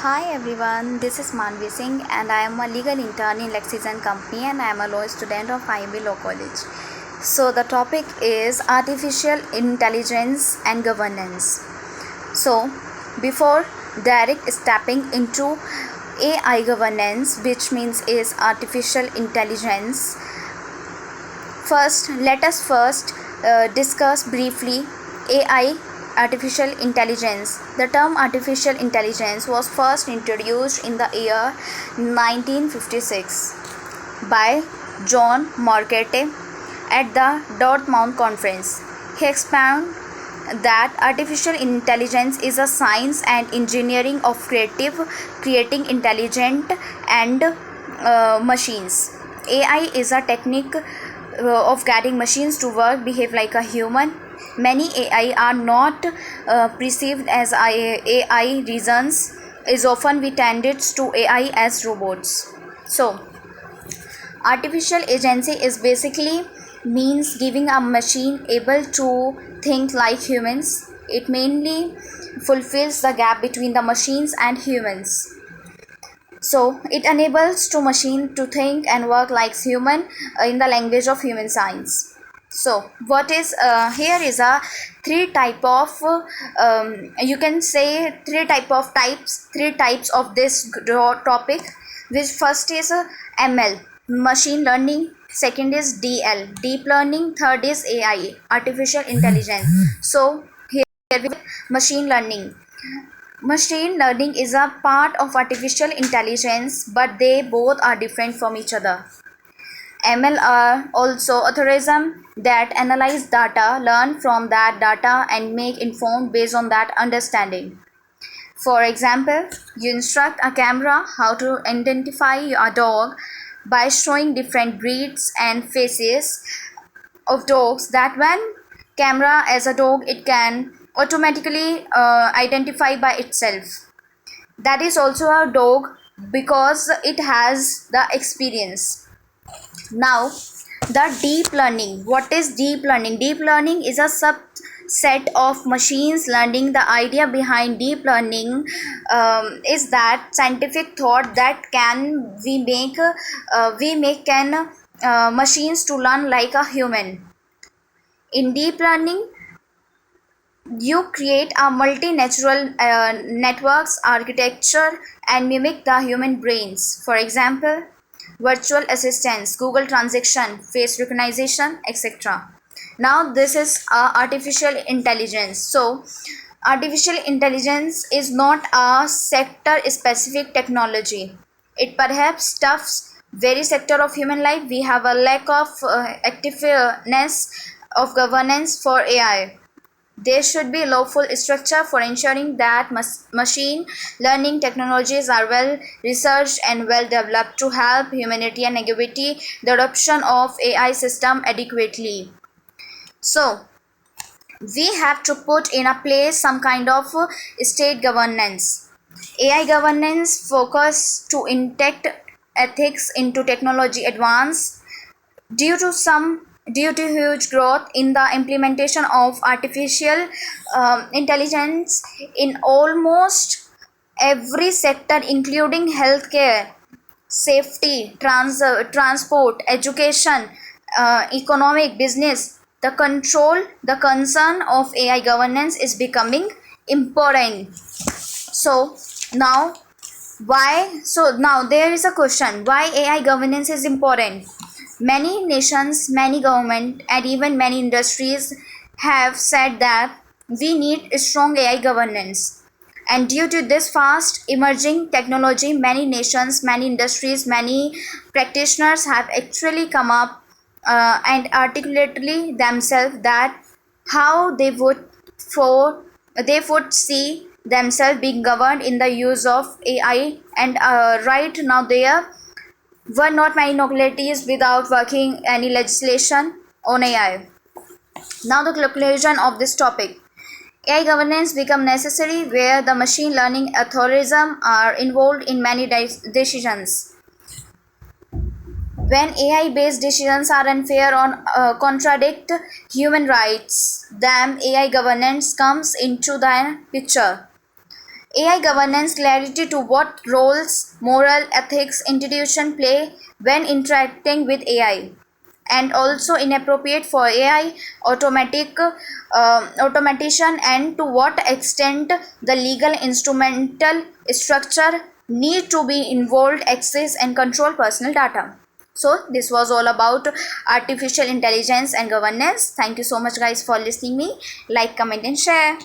Hi everyone, this is Manvi Singh and I am a legal intern in Lexington Company and I am a law student of IMB Law College. So the topic is artificial intelligence and governance. So before direct stepping into AI governance, which means is artificial intelligence, let us discuss briefly AI, artificial intelligence. The term artificial intelligence was first introduced in the year 1956 by John Markete at the Dartmouth Conference. He expounded that artificial intelligence is a science and engineering of creating intelligent and machines. AI is a technique of getting machines to work, behave like a human. Many AI are not perceived as AI reasons is often we tended to AI as robots. So artificial agency is basically means giving a machine able to think like humans. It mainly fulfills the gap between the machines and humans. So it enables to machine to think and work like human in the language of human science. So what is here is a three type of you can say three types of this topic, which first is ML, machine learning, second is DL, deep learning, third is AI, artificial intelligence. So here we have machine learning. Machine learning is a part of artificial intelligence, but they both are different from each other. ML are also algorithms that analyze data, learn from that data, and make informed based on that understanding. For example, you instruct a camera how to identify a dog by showing different breeds and faces of dogs, that when camera as a dog it can automatically identify by itself. That is also a dog because it has the experience. Now the deep learning. What is deep learning? Deep learning is a subset of machines learning. The idea behind deep learning is that scientific thought that can machines to learn like a human. In deep learning, you create a multi-natural networks architecture and mimic the human brains. For example, virtual assistants, Google Translation, face recognition, etc. Now this is artificial intelligence. So artificial intelligence is not a sector specific technology. It perhaps stuffs very sector of human life. We have a lack of activeness of governance for AI. There should be lawful structure for ensuring that machine learning technologies are well researched and well developed to help humanity and navigate the adoption of AI system adequately. So we have to put in a place some kind of state governance. AI governance focus to inject ethics into technology advance. Due to huge growth in the implementation of artificial intelligence in almost every sector, including healthcare, safety, transport, education, economic, business, the concern of AI governance is becoming important. So now there is a question, why AI governance is important? Many nations, many governments, and even many industries have said that we need strong AI governance. And due to this fast emerging technology, many nations, many industries, many practitioners have actually come up and articulately themselves that how they would see themselves being governed in the use of AI. And right now there were not many localities without working any legislation on AI. Now the conclusion of this topic. AI governance become necessary where the machine learning algorithms are involved in many decisions. When AI-based decisions are unfair or contradict human rights, then AI governance comes into the picture. AI governance clarity to what roles moral ethics institution play when interacting with AI, and also inappropriate for AI automation, and to what extent the legal instrumental structure need to be involved access and control personal data. So this was all about artificial intelligence and governance. Thank you so much guys for listening me. Like, comment and share.